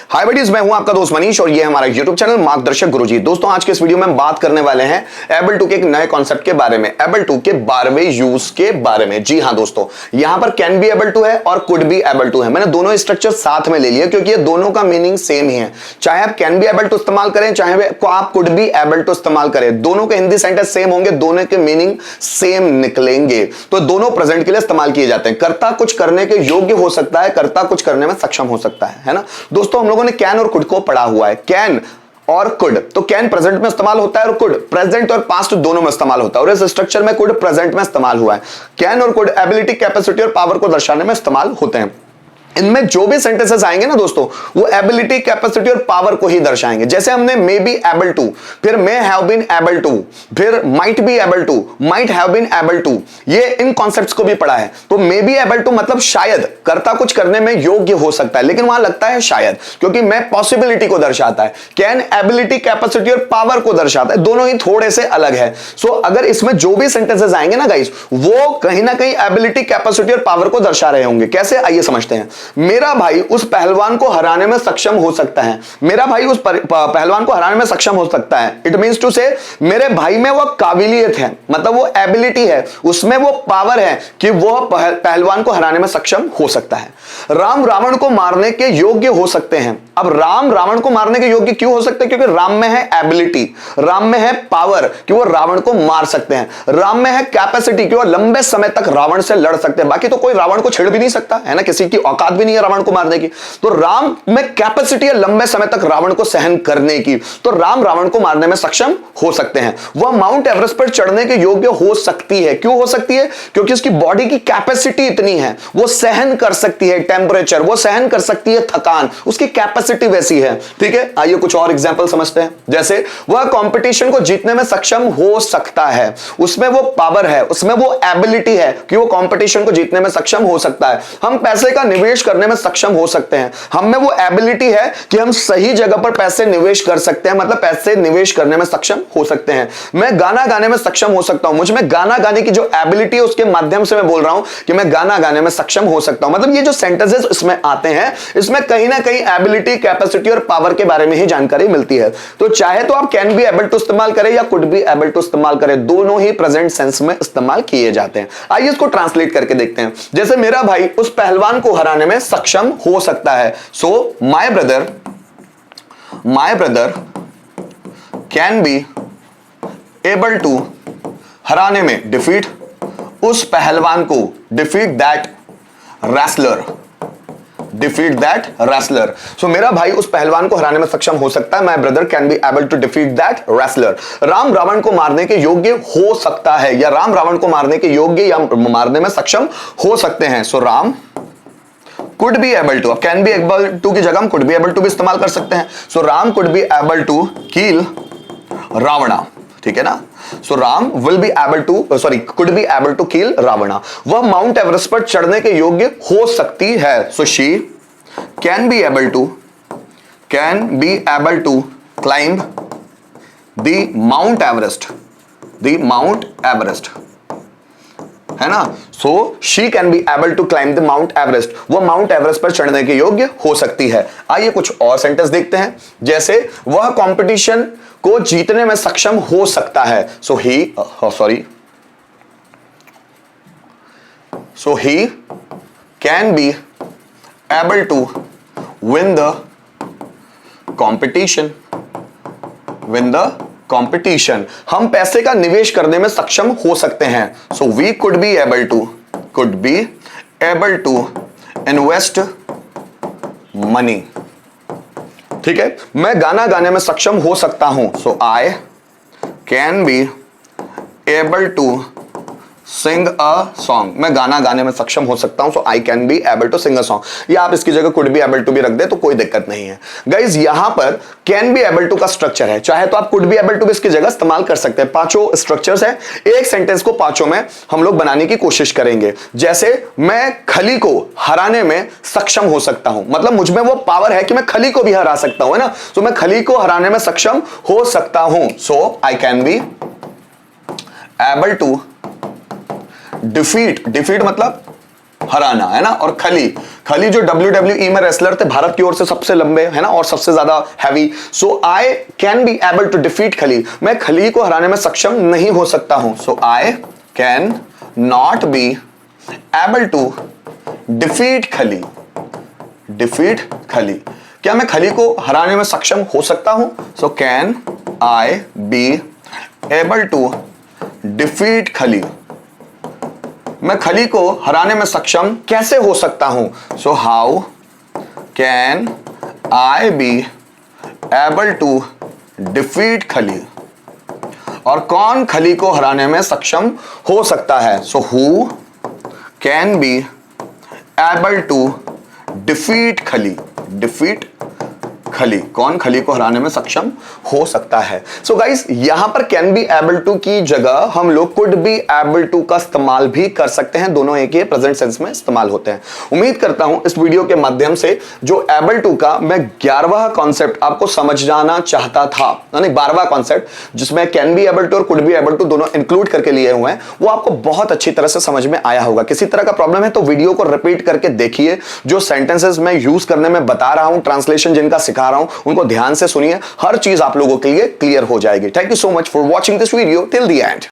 हाय buddies, मैं हूं आपका दोस्त मनीष और ये है हमारा YouTube चैनल मार्गदर्शक गुरुजी। दोस्तों आज के इस वीडियो में हम बात करने वाले हैं एबल टू के एक नए कॉन्सेप्ट के बारे में, एबल टू के 12वें यूज के बारे में। जी हां दोस्तों, यहां पर कैन बी एबल टू है और कुड बी एबल टू है। मैंने दोनों स्ट्रक्चर साथ में ले लिया क्योंकि ये दोनों का मीनिंग सेम ही है। चाहे आप कैन बी एबल टू इस्तेमाल करें, चाहे आप कुड बी एबल टू इस्तेमाल करें, दोनों के हिंदी सेंटेंस सेम होंगे, दोनों के मीनिंग सेम निकलेंगे। तो दोनों प्रेजेंट के लिए इस्तेमाल किए जाते हैं। कर्ता कुछ करने के योग्य हो सकता है, कर्ता कुछ करने में सक्षम हो सकता है ना दोस्तों। हम लोगों ने कैन और कुड को पढ़ा हुआ है। कैन और कुड, तो कैन प्रेजेंट में इस्तेमाल होता है और कुड प्रेजेंट और पास्ट दोनों में इस्तेमाल होता है। और इस स्ट्रक्चर में कुड प्रेजेंट में इस्तेमाल हुआ है। कैन और कुड एबिलिटी, कैपेसिटी और पावर को दर्शाने में इस्तेमाल होते हैं। इनमें जो भी सेंटेंसेस आएंगे ना दोस्तों, वो एबिलिटी, कैपेसिटी और पावर को ही दर्शाएंगे। जैसे हमने मे बी एबल टू, फिर may have been able to, फिर might be able to, might have been able to, ये इन कॉन्सेप्ट्स को भी पढ़ा है। तो मे बी एबल टू मतलब शायद, कर्ता कुछ करने में योग्य हो सकता है, लेकिन वहां लगता है शायद, क्योंकि मैं पॉसिबिलिटी को दर्शाता है। कैन एबिलिटी, कैपेसिटी और पावर को दर्शाता है, दोनों ही थोड़े से अलग है। सो अगर इसमें जो भी सेंटेंसेस आएंगे ना गाइस, वो कहीं ना कहीं एबिलिटी, कैपेसिटी और पावर को दर्शा रहे होंगे। कैसे, आइए समझते हैं। मेरा भाई उस पहलवान को हराने में सक्षम हो सकता है। मेरा भाई उस पहलवान को हराने में सक्षम हो सकता है। इट मींस टू से मेरे भाई में वो काबिलियत है, मतलब वो एबिलिटी है, उसमें वो पावर है कि वो पहलवान को हराने में सक्षम हो सकता है। राम रावण को मारने के योग्य हो सकते हैं। अब राम रावण को मारने के योग्य क्यों हो सकते हैं? क्योंकि राम में है एबिलिटी, राम में है पावर कि वो रावण को मार सकते हैं। राम में है कैपेसिटी कि वो लंबे समय तक रावण से लड़ सकते हैं। बाकी तो कोई रावण को छेड़ भी नहीं सकता है ना, किसी की औकात भी नहीं है रावण को मारने की। तो राम में कैपेसिटी है लंबे समय तक रावण को सहन करने की, तो राम रावण को मारने में सक्षम हो सकते हैं। वह माउंट एवरेस्ट पर चढ़ने के योग्य हो सकती है। क्यों हो सकती है? क्योंकि उसकी बॉडी की कैपेसिटी इतनी है, वो सहन कर सकती है टेंपरेचर, वो सहन कर सकती है थकान, उसकी कैपेसिटी वैसी है। ठीक है, आइए कुछ और एग्जांपल समझते हैं। जैसे वह कंपटीशन को जीतने में सक्षम हो सकता है, उसमें वो पावर है, उसमें वो एबिलिटी है कि वो कंपटीशन को जीतने में सक्षम हो सकता है। हम पैसे का निवेश करने में सक्षम हो सकते हैं, हम में वो एबिलिटी है कि हम सही जगह पर पैसे निवेश कर सकते हैं, मतलब पैसे निवेश करने में सक्षम हो सकते हैं। मैं गाना गाने में सक्षम हो सकता हूं, मुझ में गाना गाने की जो एबिलिटी है उसके माध्यम से मैं बोल रहा हूं कि मैं गाना गाने में सक्षम हो सकता हूं। मतलब ये जो सेंटेंसेस इसमें आते हैं, इसमें कहीं ना कहीं एबिलिटी, कैपेसिटी और पावर के बारे में ही जानकारी मिलती है। तो चाहे तो आप कैन बी एबल टू इस्तेमाल करें या कुड बी एबल टू इस्तेमाल करें, दोनों ही प्रेजेंट सेंस में इस्तेमाल किए जाते हैं। आइए इसको ट्रांसलेट करके देखते हैं। जैसे मेरा भाई उस पहलवान को हराने में सक्षम हो सकता है। So my brother can be able to, हराने में डिफीट, उस पहलवान को, defeat that wrestler, defeat that wrestler. So मेरा भाई उस पहलवान को हराने में सक्षम हो सकता है। My brother can be able to defeat that wrestler. Ram Ravan को मारने के योग्य हो सकता है, या राम रावण को मारने के योग्य या मारने में सक्षम हो सकते हैं। So Ram could be able to, अब कैन बी एबल टू की जगह हम कुड बी एबल टू भी इस्तेमाल कर सकते हैं। So Ram could be able to kill Ravana, ठीक है ना। So Ram will be able to, could be able to kill Ravana. वह माउंट एवरेस्ट पर चढ़ने के योग्य हो सकती है। So she can be able to climb the Mount Everest, है ना। So she can be able to climb the Mount Everest, वो माउंट एवरेस्ट पर चढ़ने के योग्य हो सकती है। आइए कुछ और सेंटेंस देखते हैं। जैसे वह कंपटीशन को जीतने में सक्षम हो सकता है। So he can be able to win the competition, हम पैसे का निवेश करने में सक्षम हो सकते हैं। So we could be able to invest money, ठीक है। मैं गाना गाने में सक्षम हो सकता हूं। So I can be able to sing a song, मैं गाना गाने में सक्षम हो सकता हूं। So I can be able to sing a song, या आप इसकी जगह कुड बी एबल टू भी रख दे तो कोई दिक्कत नहीं है। गाइज यहां पर कैन बी एबल टू का स्ट्रक्चर है, चाहे तो आप कुड बी एबल टू भी इसकी जगह इस्तेमाल कर सकते हैं। पांचों स्ट्रक्चर्स हैं, एक सेंटेंस को पांचों में हम लोग बनाने की कोशिश करेंगे। जैसे मैं खली को हराने में सक्षम हो सकता हूं, मतलब मुझ में वो पावर है कि मैं खली को भी हरा सकता हूं, है ना। सो मैं खली को हराने में सक्षम हो सकता हूं। So I can be able to defeat मतलब हराना, है ना। और खली, खली जो WWE में रेसलर थे, भारत की ओर से सबसे लंबे, है ना, और सबसे ज्यादा heavy. So I can be able to defeat Khali, मैं खली को हराने में सक्षम नहीं हो सकता हूं। So I can not be able to defeat Khali, defeat Khali, क्या मैं खली को हराने में सक्षम हो सकता हूं? So can I be able to defeat Khali, मैं खली को हराने में सक्षम कैसे हो सकता हूं? So how can I be able to defeat Khali, और कौन खली को हराने में सक्षम हो सकता है? So who can be able to defeat Khali, defeat Khali, कौन खली को हराने में सक्षम हो सकता है। सो गाइस, यहां पर कैन बी एबल टू की जगह हम लोग कुड बी एबल टू का इस्तेमाल भी कर सकते हैं, दोनों एक ही प्रेजेंट सेंस में इस्तेमाल होते हैं। उम्मीद करता हूं इस वीडियो के माध्यम से जो एबल टू का मैं 11वां कॉन्सेप्ट आपको समझ जाना चाहता था, यानी 12वां कॉन्सेप्ट जिसमें कैन बी एबल टू और कुड बी एबल टू दोनों इंक्लूड करके लिए हुए हैं, वो आपको बहुत अच्छी तरह से समझ में आया होगा। किसी तरह का प्रॉब्लम है तो वीडियो को रिपीट करके देखिए, जो सेंटेंसेस मैं यूज करने में बता रहा हूं, ट्रांसलेशन जिनका सिखा रहा हूं, उनको ध्यान से सुनिए, हर चीज आप लोगों के लिए क्लियर हो जाएगी। Thank you so much for watching this video till the end.